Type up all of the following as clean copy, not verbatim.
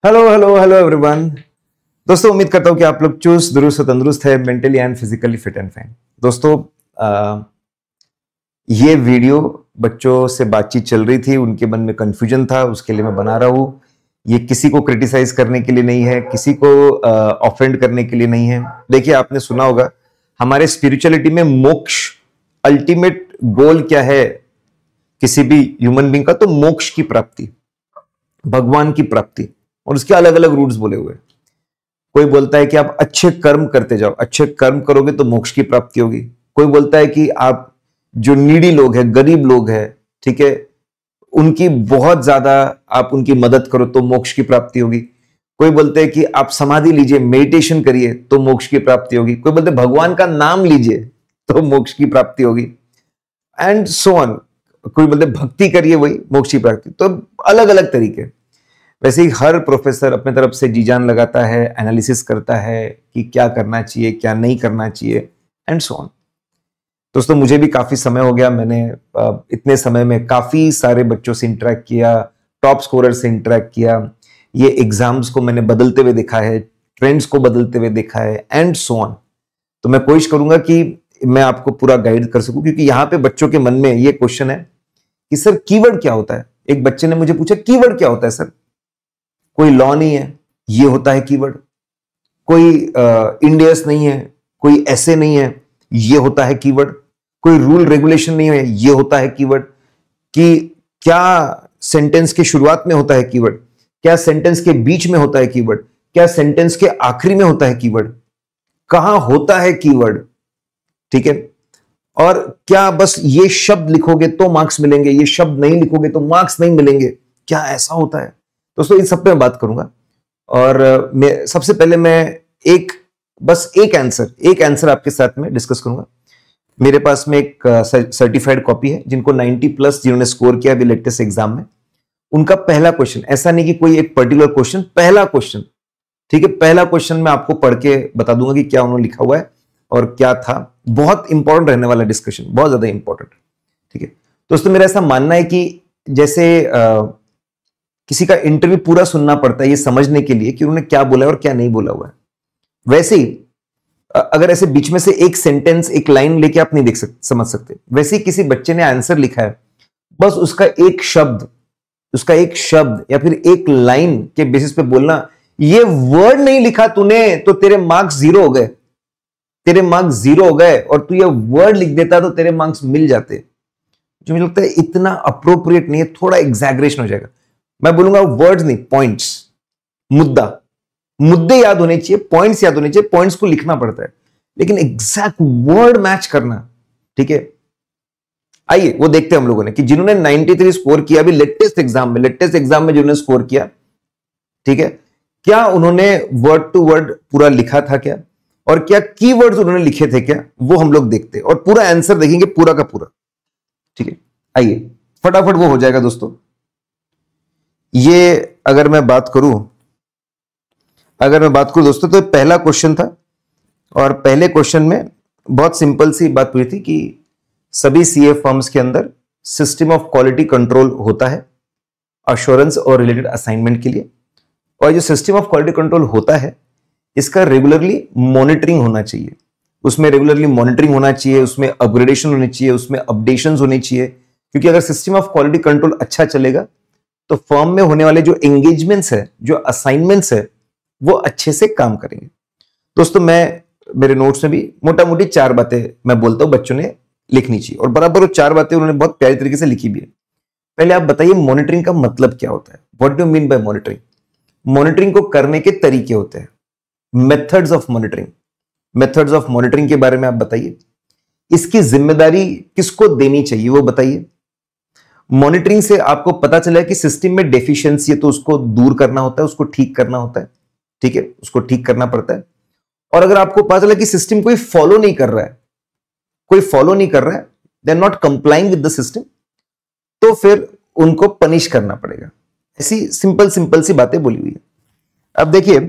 Hello hello hello everyone. दोस्तों उम्मीद करता हूं कि आप लोग चुस्त दुरुस्त और तंदुरुस्त है, mentally and physically fit and fine. दोस्तों ये वीडियो बच्चों से बातचीत चल रही थी, उनके मन में कंफ्यूजन था, उसके लिए मैं बना रहा हूं। ये किसी को क्रिटिसाइज करने के लिए नहीं है, किसी को ऑफेंड करने के लिए नहीं है। देखिए, आपने सुना होगा हमारे स्पिरिचुअलिटी में मोक्ष अल्टीमेट गोल क्या है किसी भी ह्यूमन बींग का, तो मोक्ष की प्राप्ति, भगवान की प्राप्ति, और उसके अलग अलग रूट्स बोले हुए। कोई बोलता है कि आप अच्छे कर्म करते जाओ, अच्छे कर्म करोगे तो मोक्ष की प्राप्ति होगी। कोई बोलता है कि आप जो नीडी लोग हैं, गरीब लोग हैं, ठीक है, उनकी बहुत ज्यादा आप उनकी मदद करो तो मोक्ष की प्राप्ति होगी। कोई बोलते हैं कि आप समाधि लीजिए, मेडिटेशन करिए तो मोक्ष की प्राप्ति होगी। कोई बोलते भगवान का नाम लीजिए तो मोक्ष की प्राप्ति होगी, एंड सो ऑन। कोई बोलते भक्ति करिए, वही मोक्ष की प्राप्ति। तो अलग अलग तरीके। वैसे ही हर प्रोफेसर अपने तरफ से जी जान लगाता है, एनालिसिस करता है कि क्या करना चाहिए, क्या नहीं करना चाहिए, एंड सो ऑन। दोस्तों मुझे भी काफी समय हो गया, मैंने इतने समय में काफी सारे बच्चों से इंटरेक्ट किया, टॉप स्कोरर से इंटरेक्ट किया, ये एग्जाम्स को मैंने बदलते हुए देखा है, ट्रेंड्स को बदलते हुए देखा है, एंड सो ऑन। तो मैं कोशिश करूंगा कि मैं आपको पूरा गाइड कर सकूं, क्योंकि यहां पे बच्चों के मन में ये क्वेश्चन है कि सर कीवर्ड क्या होता है। एक बच्चे ने मुझे पूछा कीवर्ड क्या होता है सर। कोई लॉ नहीं है, ये होता है कीवर्ड। कोई इंडियस नहीं है, कोई ऐसे नहीं है, ये होता है कीवर्ड। कोई रूल रेगुलेशन नहीं है, ये होता है कीवर्ड। कि क्या सेंटेंस के शुरुआत में होता है कीवर्ड, क्या सेंटेंस के बीच में होता है कीवर्ड, क्या सेंटेंस के आखिरी में होता है कीवर्ड, कहां होता है कीवर्ड, ठीक है। और क्या बस ये शब्द लिखोगे तो मार्क्स मिलेंगे, ये शब्द नहीं लिखोगे तो मार्क्स नहीं मिलेंगे, क्या ऐसा होता है। दोस्तों इन सब पे मैं बात करूंगा। और सबसे पहले मैं बस एक आंसर आपके साथ में डिस्कस करूंगा। मेरे पास में एक सर्टिफाइड कॉपी है, जिनको 90 प्लस जिन्होंने स्कोर किया अभी लेटेस्ट एग्जाम में, उनका पहला क्वेश्चन, ऐसा नहीं कि कोई एक पर्टिकुलर क्वेश्चन, पहला क्वेश्चन, ठीक है, पहला क्वेश्चन मैं आपको पढ़ के बता दूंगा कि क्या उन्होंने लिखा हुआ है और क्या था। बहुत इंपॉर्टेंट रहने वाला डिस्कशन, बहुत ज्यादा इंपॉर्टेंट, ठीक है। दोस्तों मेरा ऐसा मानना है कि जैसे किसी का इंटरव्यू पूरा सुनना पड़ता है ये समझने के लिए कि उन्होंने क्या बोला है और क्या नहीं बोला हुआ है, वैसे ही अगर ऐसे बीच में से एक सेंटेंस, एक लाइन लेके आप नहीं समझ सकते। वैसे ही किसी बच्चे ने आंसर लिखा है, बस उसका एक शब्द या फिर एक लाइन के बेसिस पे बोलना, ये वर्ड नहीं लिखा तूने तो तेरे मार्क्स जीरो हो गए, और तू ये वर्ड लिख देता तो तेरे मार्क्स मिल जाते। जो मुझे लगता है इतना अप्रोप्रिएट नहीं है, थोड़ा एग्जैगरेशन हो जाएगा। मैं बोलूंगा वर्ड्स नहीं, पॉइंट्स, मुद्दे याद होने चाहिए, पॉइंट्स याद होने चाहिए। पॉइंट्स को लिखना पड़ता है, लेकिन एग्जैक्ट वर्ड मैच करना, ठीक है। आइए वो देखते हैं हम लोगों ने कि जिन्होंने 93 स्कोर किया अभी लेटेस्ट एग्जाम में जिन्होंने स्कोर किया, ठीक है, क्या उन्होंने वर्ड टू वर्ड पूरा लिखा था क्या, और क्या कीवर्ड्स उन्होंने लिखे थे क्या, वो हम लोग देखते हैं और पूरा आंसर देखेंगे, पूरा का पूरा, ठीक है। आइए फटाफट वो हो जाएगा दोस्तों। ये अगर मैं बात करूं दोस्तों, तो पहला क्वेश्चन था, और पहले क्वेश्चन में बहुत सिंपल सी बात हुई थी कि सभी सीए फर्म्स के अंदर सिस्टम ऑफ क्वालिटी कंट्रोल होता है अश्योरेंस और रिलेटेड असाइनमेंट के लिए, और जो सिस्टम ऑफ क्वालिटी कंट्रोल होता है इसका रेगुलरली मॉनिटरिंग होना चाहिए। उसमें रेगुलरली मॉनिटरिंग होना चाहिए, उसमें अपग्रेडेशन होनी चाहिए, उसमें अपडेशंस होनी चाहिए, क्योंकि अगर सिस्टम ऑफ क्वालिटी कंट्रोल अच्छा चलेगा तो फर्म में होने वाले जो एंगेजमेंट्स है, जो असाइनमेंट्स है, वो अच्छे से काम करेंगे। दोस्तों मैं मेरे नोट्स में भी मोटा मोटी 4 बातें मैं बोलता हूं बच्चों ने लिखनी चाहिए, और बराबर वो 4 बातें उन्होंने बहुत प्यारी तरीके से लिखी भी है। पहले आप बताइए मॉनिटरिंग का मतलब क्या होता है, what do you mean by monitoring. Monitoring को करने के तरीके होते हैं, मेथड्स ऑफ मॉनिटरिंग के बारे में आप बताइए। इसकी जिम्मेदारी किसको देनी चाहिए वो बताइए। मॉनिटरिंग से आपको पता चला है कि सिस्टम में डेफिशिएंसी है तो उसको दूर करना होता है, उसको ठीक करना होता है, ठीक है, उसको ठीक करना पड़ता है। और अगर आपको पता चला कि सिस्टम कोई फॉलो नहीं कर रहा है, they are not complying with the system, तो फिर उनको पनिश करना पड़ेगा। ऐसी सिंपल सी बातें बोली हुई है। अब देखिए,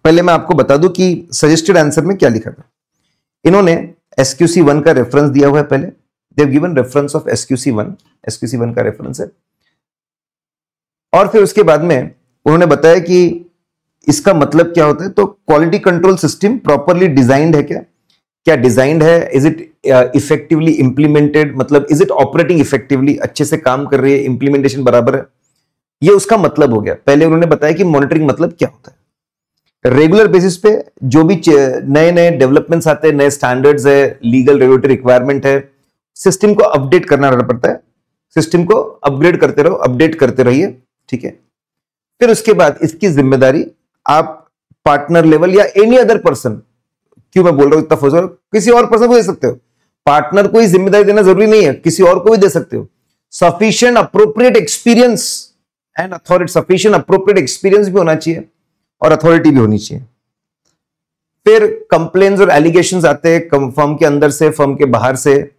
पहले मैं आपको बता दूं कि सजेस्टेड आंसर में क्या लिखा था। इन्होंने SQC1 का रेफरेंस दिया हुआ है। पहले they have given reference of SQC1 का रेफरेंस है, और फिर उसके बाद में उन्होंने बताया कि इसका मतलब क्या होता है। तो quality control system properly designed है क्या, क्या डिजाइंड है, इज इट इफेक्टिवली इंप्लीमेंटेड, मतलब इज इट ऑपरेटिंग इफेक्टिवली, अच्छे से काम कर रही है, इंप्लीमेंटेशन बराबर है, ये उसका मतलब हो गया। पहले उन्होंने बताया कि मॉनिटरिंग मतलब क्या होता है। रेगुलर बेसिस पे जो भी नए नए डेवलपमेंट्स आते हैं, नए स्टैंडर्ड्स है, लीगल रेगुलेटरी रिक्वायरमेंट है, सिस्टम को अपडेट करना पड़ता है, सिस्टम को अपग्रेड करते रहो, अपडेट करते रहिए, ठीक है। फिर उसके बाद इसकी जिम्मेदारी आप पार्टनर लेवल या एनी अदर पर्सन, क्यों मैं बोल रहा हूं इतना फोर्स, किसी और पर्सन को दे सकते हो, पार्टनर को ही जिम्मेदारी देना जरूरी नहीं है, किसी और को भी दे सकते हो। Sufficient appropriate experience and authority, sufficient appropriate experience भी होना चाहिए और अथॉरिटी भी होनी चाहिए। फिर कंप्लेन्स और एलिगेशंस आते हैं फर्म के अंदर से, फर्म के बाहर से,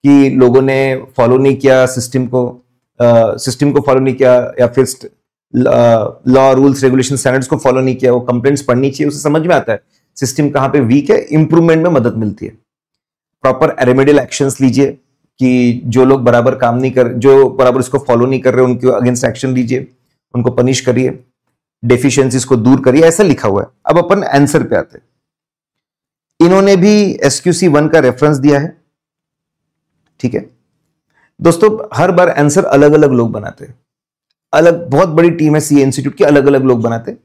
कि लोगों ने फॉलो नहीं किया सिस्टम को फॉलो नहीं किया, या फिर लॉ रूल्स रेगुलेशन स्टैंडर्ड्स को फॉलो नहीं किया। वो कंप्लेंट्स पढ़नी चाहिए, उसे समझ में आता है सिस्टम कहां पे वीक है, इंप्रूवमेंट में मदद मिलती है। प्रॉपर रेमेडियल एक्शंस लीजिए कि जो लोग बराबर काम नहीं कर, जो बराबर इसको फॉलो नहीं कर रहे, उनके अगेंस्ट एक्शन लीजिए, उनको पनिश करिए, डेफिशिएंसीज को दूर करिए, ऐसा लिखा हुआ है। अब अपन आंसर पे आते हैं। इन्होंने भी SQC 1 का रेफरेंस दिया है, ठीक है दोस्तों। हर बार आंसर अलग अलग लोग बनाते हैं, अलग, बहुत बड़ी टीम है CA इंस्टीट्यूट की, अलग अलग लोग बनाते हैं।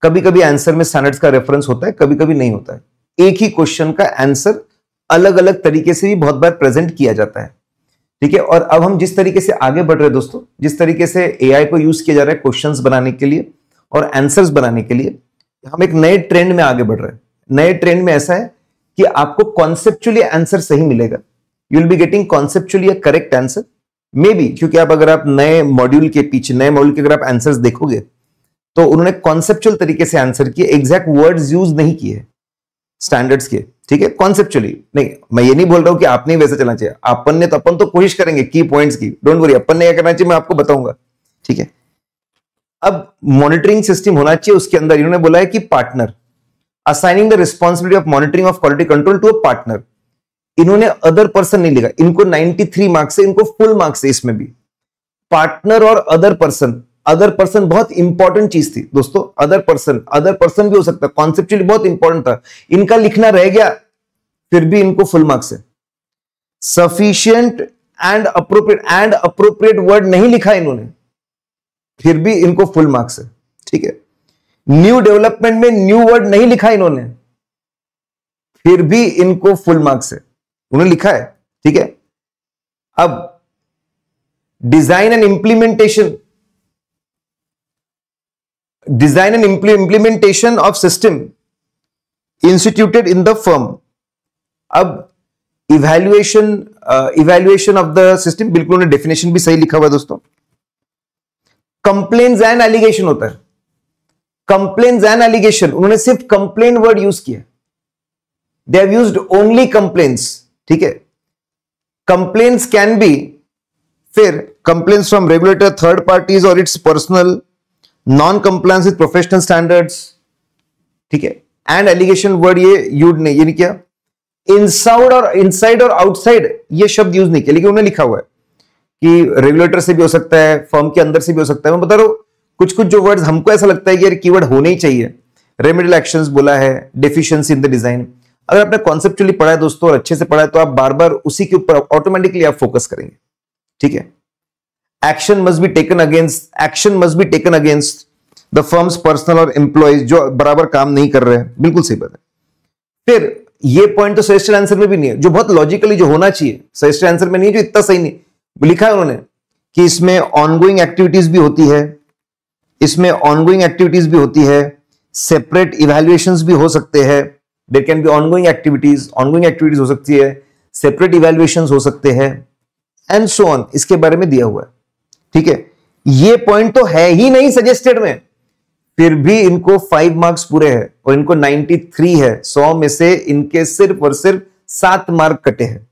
कभी कभी आंसर में स्टैंडर्ड्स का रेफरेंस होता है, कभी कभी नहीं होता है। एक ही क्वेश्चन का आंसर अलग अलग तरीके से भी बहुत बार प्रेजेंट किया जाता है, ठीक है। और अब हम जिस तरीके से आगे बढ़ रहे हैं दोस्तों, जिस तरीके से AI को यूज किया जा रहा है क्वेश्चंस बनाने के लिए और आंसर्स बनाने के लिए, हम एक नए ट्रेंड में आगे बढ़ रहे हैं। नए ट्रेंड में ऐसा है कि आपको कॉन्सेप्चुअली आंसर सही मिलेगा, you will be getting conceptually a correct answer, may be, क्योंकि अगर आप नए मॉड्यूल के अगर आप आंसर्स देखोगे तो उन्होंने कॉन्सेप्चुअल तरीके से आंसर किए, एग्जैक्ट वर्ड्स यूज नहीं किए स्टैंडर्ड्स के, ठीक है, कॉन्सेप्चुअली। नहीं, मैं ये नहीं बोल रहा हूं कि आपने वैसे चलना चाहिए, अपन तो कोशिश करेंगे की पॉइंट्स की, डोंट वरी, अपन ने क्या करना चाहिए मैं आपको बताऊंगा, ठीक है। अब मॉनिटरिंग सिस्टम होना चाहिए, उसके अंदर इन्होंने बोला है कि partner, assigning the responsibility of monitoring of quality control to a partner. इन्होंने अदर पर्सन नहीं लिखा, इनको 93 मार्क्स से, इनको फुल मार्क्स है इसमें भी। पार्टनर और अदर पर्सन, अदर पर्सन बहुत इंपॉर्टेंट चीज थी दोस्तों। अदर पर्सन भी हो सकता है, कॉन्सेप्चुअली बहुत इंपॉर्टेंट था, इनका लिखना रह गया, फिर भी इनको फुल मार्क्स है। सफिशिएंट एंड अप्रोप्रिएट वर्ड नहीं लिखा इन्होंने, फिर भी इनको फुल मार्क्स है, ठीक है। न्यू डेवलपमेंट में न्यू वर्ड नहीं लिखा इन्होंने, फिर भी इनको फुल मार्क्स है, उन्होंने लिखा है, ठीक है। अब design and implementation of system instituted in the firm. अब इवैल्यूएशन ऑफ द सिस्टम, बिल्कुल उन्होंने डेफिनेशन भी सही लिखा हुआ है दोस्तों। कंप्लेन्स एंड एलिगेशन होता है, कंप्लेन्स एंड एलिगेशन, उन्होंने सिर्फ कंप्लेन वर्ड यूज किया, they have used only complaints, ठीक है। कंप्लेन्स कैन बी, फिर complaints from regulator, third parties और it's personal, non compliance with professional standards, ठीक है। एंड एलिगेशन वर्ड ये नहीं किया। इनसाइड और आउटसाइड ये शब्द यूज नहीं किया, लेकिन उन्होंने लिखा हुआ है कि रेगुलेटर से भी हो सकता है, फर्म के अंदर से भी हो सकता है। मैं बता रहा हूं कुछ कुछ जो वर्ड्स हमको ऐसा लगता है कि यार कीवर्ड होने ही चाहिए। रेमेडियल एक्शंस बोला है, डेफिशिएंसी इन द डिजाइन। अगर आपने कॉन्सेप्चुअली पढ़ा है दोस्तों और अच्छे से पढ़ा है तो आप बार बार उसी के ऊपर ऑटोमेटिकली आप फोकस करेंगे, ठीक है। Action must be taken against the firms personal और एम्प्लॉइज जो बराबर काम नहीं कर रहे हैं, बिल्कुल सही बात है। फिर ये पॉइंट तो सजेस्टेड आंसर में भी नहीं है, जो बहुत लॉजिकली जो होना चाहिए सजेस्टेड आंसर में नहीं है, जो इतना सही नहीं लिखा है उन्होंने कि इसमें ऑनगोइंग एक्टिविटीज भी होती है, सेपरेट इवैल्यूएशंस भी हो सकते हैं। There can be ongoing activities हो सकती है, सेपरेट इवैल्यूएशंस हो सकते हैं, एंड सो ऑन, इसके बारे में दिया हुआ है, ठीक है। ये पॉइंट तो है ही नहीं सजेस्टेड में, फिर भी इनको 5 मार्क्स पूरे हैं और इनको 93 है 100 में से, इनके सिर्फ और सिर्फ 7 मार्क कटे हैं।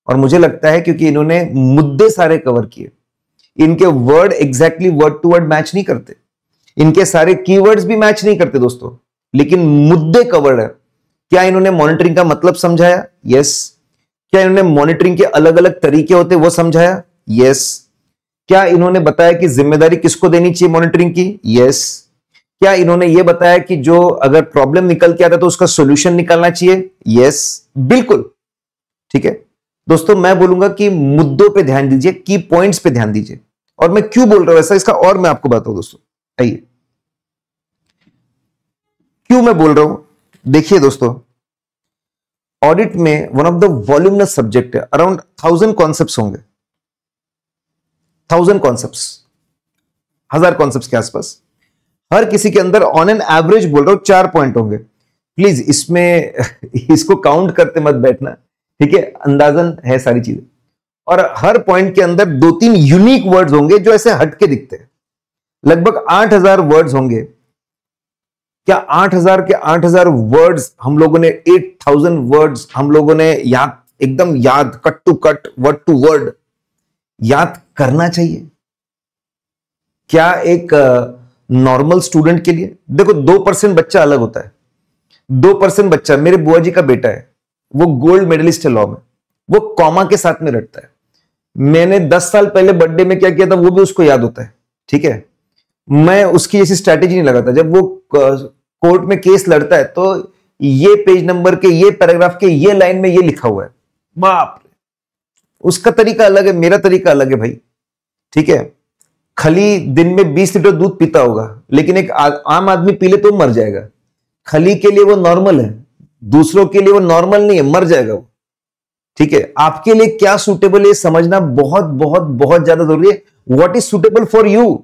और मुझे लगता है क्योंकि इन्होंने मुद्दे सारे कवर किए, इनके word exactly word to word match नहीं करते, इनके सारे कीवर्ड्स भी मैच नहीं करते दोस्तों, लेकिन मुद्दे कवर्ड है। क्या इन्होंने मॉनिटरिंग का मतलब समझाया? यस। क्या इन्होंने मॉनिटरिंग के अलग अलग तरीके होते वो समझाया? यस। क्या इन्होंने बताया कि जिम्मेदारी किसको देनी चाहिए मॉनिटरिंग की? यस। क्या इन्होंने यह बताया कि जो अगर प्रॉब्लम निकल के आता तो उसका सॉल्यूशन निकालना चाहिए? यस, बिल्कुल। ठीक है दोस्तों, मैं बोलूंगा कि मुद्दों पे ध्यान दीजिए, की पॉइंट्स पे ध्यान दीजिए। और मैं क्यों बोल रहा हूं ऐसा, इसका और मैं आपको बताऊं दोस्तों। आइए, क्यों मैं बोल रहा हूं, देखिए दोस्तों, ऑडिट में one of the voluminous subject है, अराउंड 1000 कॉन्सेप्ट्स होंगे, 1000 कॉन्सेप्ट्स, 1000 कॉन्सेप्ट्स के आसपास। हर किसी के अंदर ऑन एन एवरेज बोल रहा हूं 4 पॉइंट होंगे। प्लीज इसमें इसको काउंट करते मत बैठना, ठीक है, अंदाजन है सारी चीजें। और हर पॉइंट के अंदर 2-3 यूनिक वर्ड्स होंगे जो ऐसे हटके दिखते हैं। लगभग 8000 वर्ड्स होंगे। क्या 8000 के 8000 वर्ड्स हम लोगों ने, 8000 वर्ड्स हम लोगों ने याद, एकदम याद, cut to cut, word to word याद करना चाहिए? क्या एक नॉर्मल स्टूडेंट के लिए, देखो 2% बच्चा अलग होता है। 2% बच्चा, मेरे बुआ जी का बेटा है, वो गोल्ड मेडलिस्ट है लॉ में, वो कॉमा के साथ में रटता है। मैंने 10 साल पहले बर्थडे में क्या किया था वो भी उसको याद होता है, ठीक है। मैं उसकी जैसी स्ट्रैटेजी नहीं लगाता। जब वो कोर्ट में केस लड़ता है तो ये पेज नंबर के, ये पैराग्राफ के, ये लाइन में ये लिखा हुआ है, बाप रे, उसका तरीका अलग है, मेरा तरीका अलग है भाई, ठीक है। खली दिन में 20 लीटर दूध पीता होगा, लेकिन एक आम आदमी पी ले तो मर जाएगा। खली के लिए वो नॉर्मल है, दूसरों के लिए वो नॉर्मल नहीं है, मर जाएगा वो, ठीक है। आपके लिए क्या सूटेबल है समझना बहुत बहुत बहुत ज्यादा जरूरी है। What is suitable for you?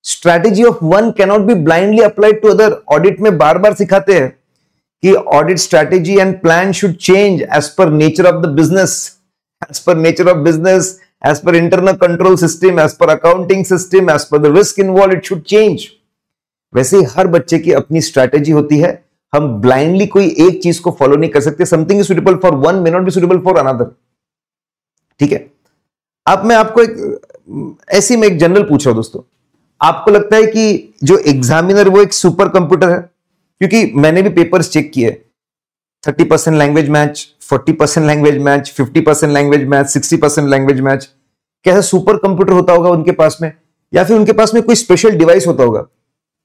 Strategy of one cannot be blindly applied to other. Audit में बार बार सिखाते हैं कि audit strategy and plan should change as per nature of the business, as per nature of business, as per internal control system, as per accounting system, as per the risk involve, it should change. वैसे ही हर बच्चे की अपनी strategy होती है। हम blindly कोई एक चीज को फॉलो नहीं कर सकते। Something is suitable for one may not be suitable for another, ठीक है। अब मैं आपको ऐसी में एक जनरल पूछ रहा हूं दोस्तों, आपको लगता है कि जो एग्जामिनर वो एक सुपर कंप्यूटर है? क्योंकि मैंने भी पेपर्स चेक किए, 30% language match, 40% language match, 50% language match, 60% language match. कैसा सुपर कंप्यूटर होता होगा उनके पास में, या फिर उनके पास में कोई स्पेशल डिवाइस होता होगा?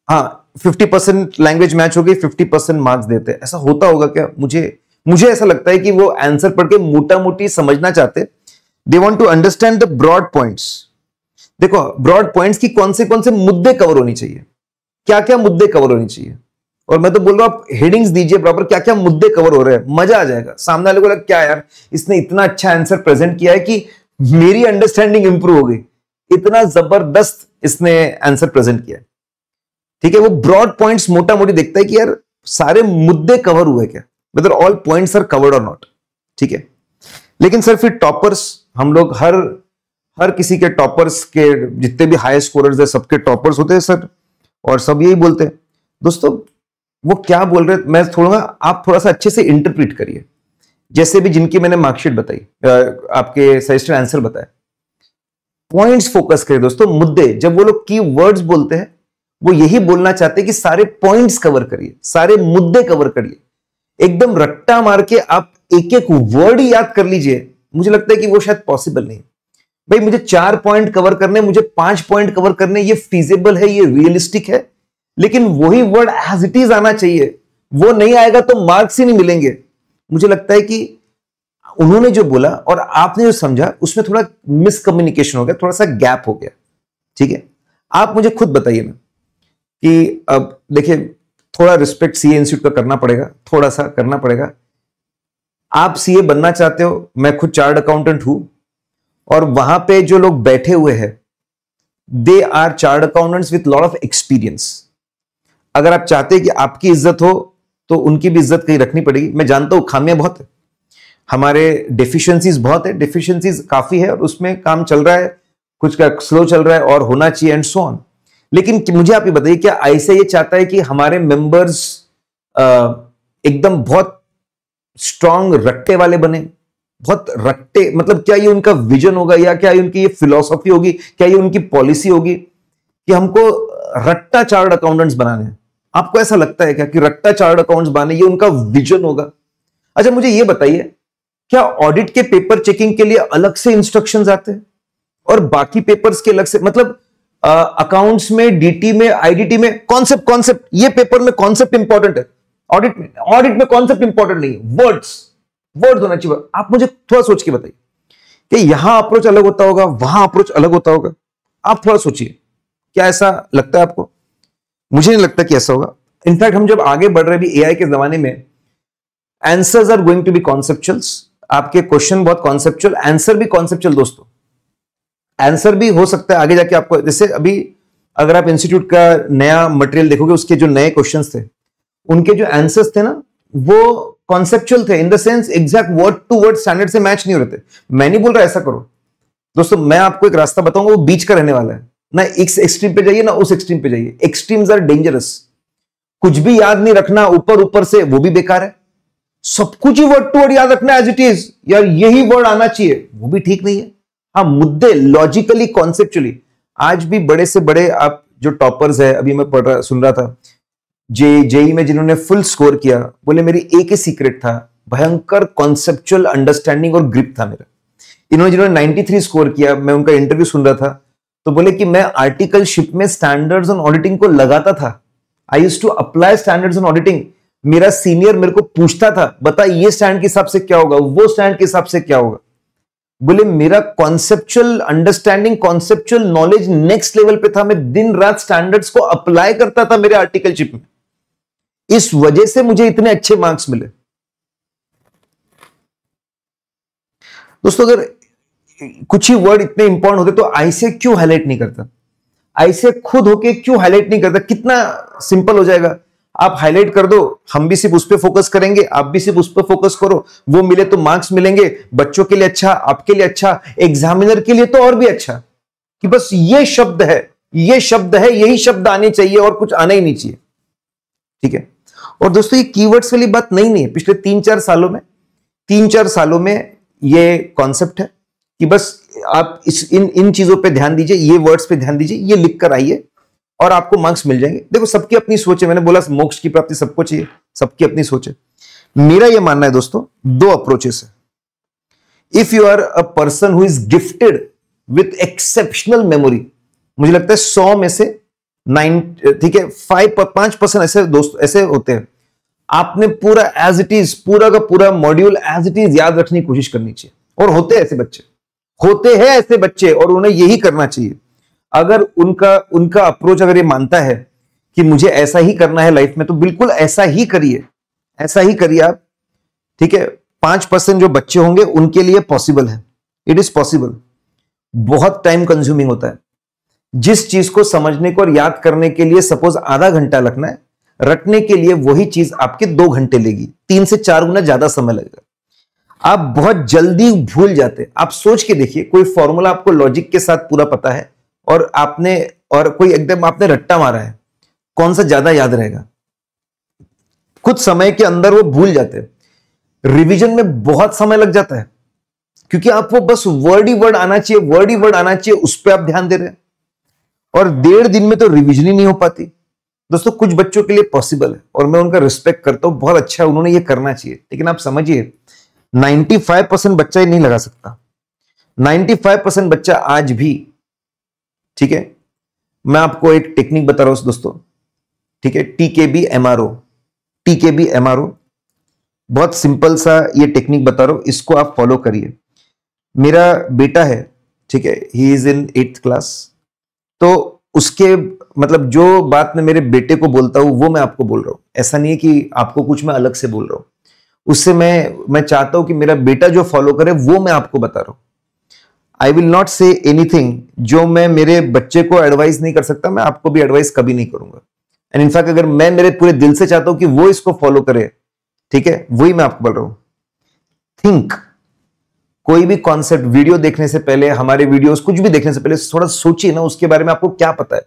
हाँ, 50% लैंग्वेज मैच हो गई, 50% मार्क्स देते हैं, ऐसा होता होगा क्या? मुझे ऐसा लगता है कि वो आंसर पढ़ के मोटा मोटी समझना चाहते। They want to understand the broad points. देखो, ब्रॉड पॉइंट्स की कौन से मुद्दे कवर होनी चाहिए, क्या क्या मुद्दे कवर होनी चाहिए। और मैं तो बोल रहा हूं आप हेडिंग्स दीजिए प्रॉपर, क्या क्या मुद्दे कवर हो रहे हैं, मजा आ जाएगा। सामने वाले को लगा क्या यार, इसने इतना अच्छा आंसर प्रेजेंट किया है कि मेरी अंडरस्टैंडिंग इंप्रूव हो गई, इतना जबरदस्त इसने आंसर प्रेजेंट किया, ठीक है। वो ब्रॉड पॉइंट्स मोटा मोटी देखता है कि यार सारे मुद्दे कवर हुए क्या, whether all points are covered और नॉट, ठीक है। लेकिन सर फिर टॉपर्स, हम लोग हर किसी के टॉपर्स के, जितने भी हाई स्कोरर्स है सबके टॉपर्स होते हैं सर, और सब यही बोलते हैं। दोस्तों वो क्या बोल रहे हैं, मैं आप थोड़ा सा अच्छे से इंटरप्रेट करिए। जैसे भी जिनकी मैंने मार्कशीट बताई, आपके सजेस्टेड आंसर बताए, पॉइंट्स फोकस करिए दोस्तों, मुद्दे। जब वो लोग की वर्ड्स बोलते हैं वो यही बोलना चाहते हैं कि सारे पॉइंट्स कवर करिए, सारे मुद्दे कवर करिए। एकदम रट्टा मार के आप एक एक वर्ड ही याद कर लीजिए, मुझे लगता है कि वो शायद पॉसिबल नहीं। भाई मुझे 4 पॉइंट कवर करने, मुझे 5 पॉइंट कवर करने, ये फीजिबल है, ये रियलिस्टिक है, लेकिन वही वर्ड एज इट इज आना चाहिए। वो नहीं आएगा तो मार्क्स ही नहीं मिलेंगे। मुझे लगता है कि उन्होंने जो बोला और आपने जो समझा उसमें थोड़ा मिसकम्युनिकेशन हो गया, थोड़ा सा गैप हो गया, ठीक है। आप मुझे खुद बताइए ना कि अब देखिए, थोड़ा रिस्पेक्ट सीए इंस्टीट्यूट का करना पड़ेगा, थोड़ा सा करना पड़ेगा। आप सीए बनना चाहते हो, मैं खुद चार्टर्ड अकाउंटेंट हूं, और वहां पे जो लोग बैठे हुए हैं they are chartered accountants with lot of experience. अगर आप चाहते हैं कि आपकी इज्जत हो तो उनकी भी इज्जत कहीं रखनी पड़ेगी। मैं जानता हूं खामियां बहुत है, हमारे डेफिशिएंसीज बहुत है, डेफिशिएंसीज काफी है और उसमें काम चल रहा है, कुछ का स्लो चल रहा है और होना चाहिए एंड सो ऑन। लेकिन मुझे आप ये बताइए, क्या ऐसे ये चाहता है कि हमारे मेंबर्स एकदम बहुत स्ट्रांग रट्टे वाले बने, बहुत रट्टे, मतलब क्या ये उनका विजन होगा, या क्या ये उनकी ये फिलॉसफी होगी, क्या ये उनकी पॉलिसी होगी कि हमको रट्टा चार्टर्ड अकाउंटेंट्स बनाने हैं? आपको ऐसा लगता है क्या कि रट्टा चार्टर्ड अकाउंट्स बनाने ये उनका विजन होगा? अच्छा मुझे ये बताइए, क्या ऑडिट के पेपर चेकिंग के लिए अलग से इंस्ट्रक्शंस आते हैं? और बाकी पेपर्स के अलग से, मतलब अकाउंट्स में, डीटी में, आईडीटी में कॉन्सेप्ट, ये पेपर में कॉन्सेप्ट इंपॉर्टेंट है। ऑडिट में कॉन्सेप्ट इंपॉर्टेंट नहीं है, वर्ड्स होना चाहिए। आप मुझे थोड़ा सोच के बताइए कि यहां अप्रोच अलग होता होगा, वहां अप्रोच अलग होता होगा। आप थोड़ा सोचिए, क्या ऐसा लगता है आपको? मुझे नहीं लगता कि ऐसा होगा। इनफैक्ट हम जब आगे बढ़ रहे, भी एआई के जमाने में, answers are going to be conceptuals. आपके क्वेश्चन बहुत कॉन्सेप्चुअल, आंसर भी कॉन्सेप्चुअल दोस्तों। आंसर भी हो सकता है आगे जाके आपको, जैसे अभी अगर आप इंस्टीट्यूट का नया मटेरियल देखोगे, उसके जो नए क्वेश्चंस थे, उनके जो आंसर्स थे ना, वो कॉन्सेप्चुअल थे, in the sense exact word to word standard से मैच नहीं हो रहे थे। मैं नहीं बोल रहा ऐसा करो दोस्तों, मैं आपको एक रास्ता बताऊंगा, वो बीच का रहने वाला है। ना इस एक्सट्रीम पे जाइए, ना उस एक्सट्रीम पे जाइए। Extremes are dangerous. कुछ भी याद नहीं रखना ऊपर से, वो भी बेकार है। सब कुछ ही वर्ड टू वर्ड याद रखना एज इट इज, यार यही वर्ड आना चाहिए, वो भी ठीक नहीं है। हाँ, मुद्दे लॉजिकली, कॉन्सेप्चुअली। आज भी बड़े से बड़े आप जो टॉपर्स है, अभी मैं सुन रहा था, जेई में जिन्होंने फुल स्कोर किया, बोले मेरी एक ही सीक्रेट था, भयंकर कॉन्सेप्चुअल अंडरस्टैंडिंग और ग्रिप था मेरा। इन्होंने जिन्होंने 93 स्कोर किया, मैं उनका इंटरव्यू सुन रहा था, तो बोले कि मैं आर्टिकलशिप में स्टैंडर्ड्स ऑन ऑडिटिंग को लगाता था। I used to apply standards on auditing. मेरा सीनियर मेरे को पूछता था, बता ये स्टैंड के हिसाब से क्या होगा, वो स्टैंड के हिसाब से क्या होगा। बोले मेरा conceptual understanding, conceptual knowledge next level पे था। मैं दिन रात स्टैंडर्ड्स को अप्लाई करता था मेरे आर्टिकलशिप में। इस वजह से मुझे इतने अच्छे मार्क्स मिले। दोस्तों, अगर कुछ ही वर्ड इतने इंपॉर्टेंट होते तो ऐसे क्यों हाईलाइट नहीं करता, ऐसे खुद होके क्यों हाईलाइट नहीं करता? कितना सिंपल हो जाएगा। आप हाईलाइट कर दो, हम भी सिर्फ उस पर फोकस करेंगे, आप भी सिर्फ उस पर फोकस करो, वो मिले तो मार्क्स मिलेंगे। बच्चों के लिए अच्छा, आपके लिए अच्छा, एग्जामिनर के लिए तो और भी अच्छा, कि बस ये शब्द है, ये शब्द है, यही शब्द आने चाहिए और कुछ आना ही नहीं चाहिए। ठीक है। और दोस्तों, ये कीवर्ड्स वाली बात नहीं है। पिछले 3-4 सालों में ये कॉन्सेप्ट है कि बस आप इन चीजों पे ध्यान दीजिए, ये वर्ड्स पे ध्यान दीजिए, ये लिख कर आइए और आपको मार्क्स मिल जाएंगे। देखो, सबकी अपनी सोच है। मैंने बोला मोक्ष की प्राप्ति सबको चाहिए, सबकी अपनी सोच है। मेरा यह मानना है दोस्तों, 2 अप्रोचेस है। If you are a person who is gifted with exceptional memory, मुझे लगता है 100 में से 9, ठीक है, 5% ऐसे दोस्त ऐसे होते हैं, आपने पूरा एज इट इज, पूरा का पूरा मॉड्यूल एज इट इज याद रखने की कोशिश करनी चाहिए। और होते हैं ऐसे बच्चे, और उन्हें यही करना चाहिए। अगर उनका अप्रोच अगर ये मानता है कि मुझे ऐसा ही करना है लाइफ में, तो बिल्कुल ऐसा ही करिए आप। ठीक है। 5% जो बच्चे होंगे उनके लिए पॉसिबल है, इट इज पॉसिबल। बहुत टाइम कंज्यूमिंग होता है। जिस चीज को समझने को और याद करने के लिए सपोज आधा घंटा लगना है, रटने के लिए वही चीज आपके 2 घंटे लेगी, 3 से 4 गुना ज्यादा समय लगेगा। आप बहुत जल्दी भूल जाते। आप सोच के देखिए, कोई फॉर्मूला आपको लॉजिक के साथ पूरा पता है और कोई एकदम आपने रट्टा मारा है, कौन सा ज्यादा याद रहेगा? कुछ समय के अंदर वो भूल जाते हैं। रिवीजन में बहुत समय लग जाता है, क्योंकि आपको बस वर्ड ही वर्ड आना चाहिए, उस पर आप ध्यान दे रहे हैं, और 1.5 दिन में तो रिवीजन ही नहीं हो पाती। दोस्तों, कुछ बच्चों के लिए पॉसिबल है और मैं उनका रिस्पेक्ट करता हूं, बहुत अच्छा है, उन्होंने ये करना चाहिए। लेकिन आप समझिए, 95% बच्चा ही नहीं लगा सकता। 95% बच्चा आज भी, ठीक है, मैं आपको एक टेक्निक बता रहा हूं दोस्तों, ठीक है, टीकेबी एमआरओ, बहुत सिंपल सा ये टेक्निक बता रहा हूं, इसको आप फॉलो करिए। मेरा बेटा है, ठीक है, he is in 8th class, तो उसके मतलब जो बात मैं मेरे बेटे को बोलता हूं वो मैं आपको बोल रहा हूं। ऐसा नहीं है कि आपको कुछ मैं अलग से बोल रहा हूं, उससे मैं चाहता हूं कि मेरा बेटा जो फॉलो करे वो मैं आपको बता रहा हूं। I will not say anything जो मैं मेरे बच्चे को एडवाइस नहीं कर सकता, मैं आपको भी एडवाइस कभी नहीं करूंगा। एंड इनफैक्ट अगर मैं मेरे पूरे दिल से चाहता हूं कि वो इसको फॉलो करे, ठीक है, वही मैं आपको बोल रहा हूं। थिंक, कोई भी कॉन्सेप्ट वीडियो देखने से पहले, हमारे वीडियोस कुछ भी देखने से पहले थोड़ा सोचिए ना उसके बारे में, आपको क्या पता है।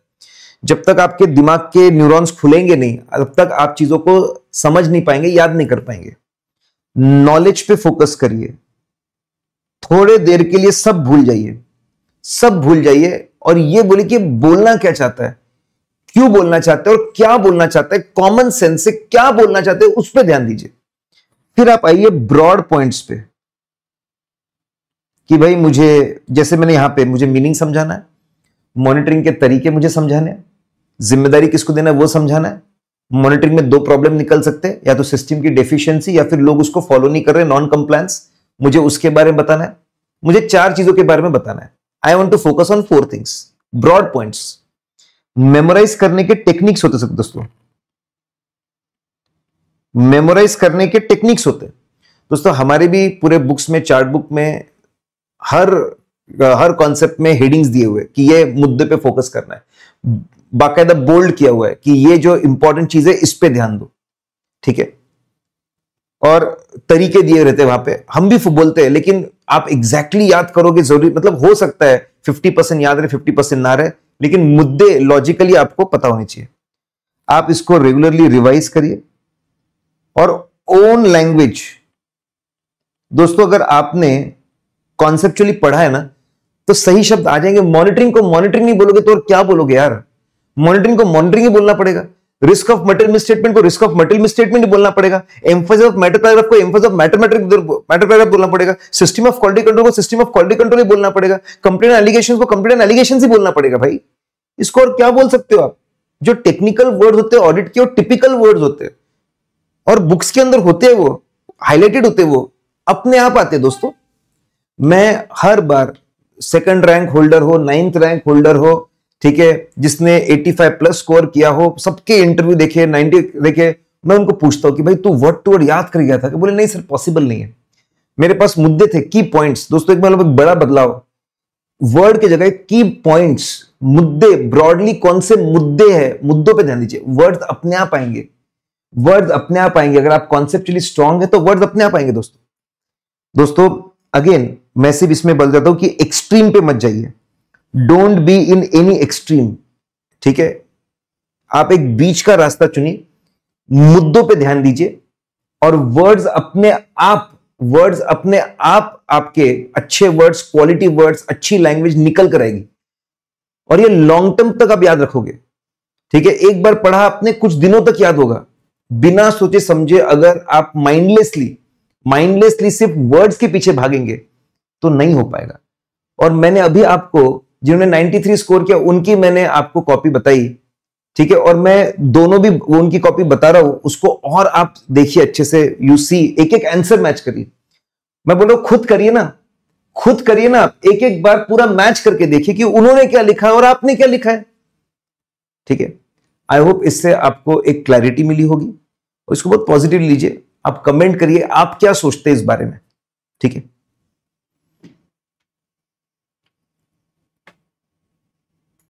जब तक आपके दिमाग के न्यूरॉन्स खुलेंगे नहीं, तब तक आप चीजों को समझ नहीं पाएंगे, याद नहीं कर पाएंगे। नॉलेज पे फोकस करिए, थोड़े देर के लिए सब भूल जाइए और ये बोलिए कि बोलना क्या चाहता है, क्यों बोलना चाहता है और क्या बोलना चाहता है, कॉमन सेंस से क्या बोलना चाहते हैं, उस पर ध्यान दीजिए। फिर आप आइए ब्रॉड पॉइंट्स पे कि भाई मुझे, जैसे मैंने यहां पे, मुझे मीनिंग समझाना है, मॉनिटरिंग के तरीके मुझे समझाने हैं, जिम्मेदारी किसको देना है वो समझाना है। मॉनिटरिंग में 2 प्रॉब्लम निकल सकते हैं, या तो सिस्टम की डेफिशिएंसी या फिर लोग उसको फॉलो नहीं कर रहे, नॉन कंप्लायंस, मुझे उसके बारे में बताना है। मुझे 4 चीजों के बारे में बताना है। I want to focus on 4 things, broad points. Memorise करने के टेक्निक्स होते हैं दोस्तों, मेमोराइज करने के टेक्निक्स होते हैं दोस्तों। हमारे भी पूरे बुक्स में, चार्ट बुक में हर कॉन्सेप्ट में हेडिंग्स दिए हुए कि ये मुद्दे पे फोकस करना है, बाकायदा बोल्ड किया हुआ है कि ये जो इंपॉर्टेंट चीज है इस पे ध्यान दो, ठीक है। और तरीके दिए रहते हैं वहां पे, हम भी बोलते हैं, लेकिन आप एग्जैक्टली याद करोगे जरूरी, मतलब हो सकता है 50% याद रहे, 50% ना रहे, लेकिन मुद्दे लॉजिकली आपको पता होने चाहिए। आप इसको रेगुलरली रिवाइज करिए। और ओन लैंग्वेज दोस्तों, अगर आपने कॉन्सेप्चुअली पढ़ा है ना तो सही शब्द आ जाएंगे। मॉनिटरिंग को मॉनिटरिंग नहीं बोलोगे तो और क्या बोलोगे यार? मॉनिटरिंग को मॉनिटरिंग ही बोलना पड़ेगा। रिस्क ऑफ मटेरियल मिसस्टेटमेंट को रिस्क ऑफ मटेरियल मिसस्टेटमेंट ही बोलना पड़ेगा। एम्फेसिस ऑफ मैटर पैराग्राफ को एम्फेसिस ऑफ मैटर पैराग्राफ बोलना पड़ेगा। सिस्टम ऑफ क्वालिटी कंट्रोल को सिस्टम ऑफ क्वालिटी कंट्रोल ही बोलना पड़ेगा। कंप्लेंट एलिगेशंस को कंप्लेंट एलिगेशंस ही बोलना पड़ेगा भाई। इसको और क्या बोल सकते हो आप? जो टेक्निकल वर्ड होते हैं ऑडिट के, और टिपिकल वर्ड्स होते हैं, और बुक्स के अंदर होते हैं, वो हाईलाइटेड होते हैं, वो अपने आप आते हैं दोस्तों। मैं हर बार 2nd रैंक होल्डर हो, 9th रैंक होल्डर हो, ठीक है, जिसने 85 प्लस स्कोर किया हो, सबके इंटरव्यू देखे, 90 देखे, मैं उनको पूछता हूं कि भाई तू वर्ड टू वर्ड याद कर गया था? कि बोले नहीं सर, पॉसिबल नहीं है। मेरे पास मुद्दे थे, की पॉइंट्स। दोस्तों एक मतलब बड़ा बदलाव, वर्ड के जगह की पॉइंट्स, मुद्दे, ब्रॉडली कौन से मुद्दे हैं, मुद्दों पे ध्यान दीजिए। वर्ड अपने आप आएंगे, वर्ड अपने आप आएंगे। अगर आप कॉन्सेप्चुअली स्ट्रांग है तो वर्ड अपने आप आएंगे दोस्तों। अगेन मैं सिर्फ इसमें बोल जाता हूं कि एक्सट्रीम पे मत जाइए, don't be in any extreme, ठीक है। आप एक बीच का रास्ता चुनिए, मुद्दों पे ध्यान दीजिए, और वर्ड्स अपने आप आपके अच्छे वर्ड्स, क्वालिटी वर्ड्स, अच्छी लैंग्वेज निकल कर आएगी, और ये लॉन्ग टर्म तक आप याद रखोगे, ठीक है। एक बार पढ़ा आपने, कुछ दिनों तक याद होगा, बिना सोचे समझे। अगर आप माइंडलेसली सिर्फ वर्ड्स के पीछे भागेंगे तो नहीं हो पाएगा। और मैंने अभी आपको, जिन्होंने 93 स्कोर किया, उनकी मैंने आपको कॉपी बताई, ठीक है। और मैं दोनों भी उनकी कॉपी बता रहा हूं, उसको और आप देखिए अच्छे से, यू सी, एक एक आंसर मैच करिए। मैं बोल रहा हूं खुद करिए ना, एक एक बार पूरा मैच करके देखिए कि उन्होंने क्या लिखा है और आपने क्या लिखा है, ठीक है। आई होप इससे आपको एक क्लैरिटी मिली होगी, और इसको बहुत पॉजिटिव लीजिए। आप कमेंट करिए आप क्या सोचते हैं इस बारे में, ठीक है।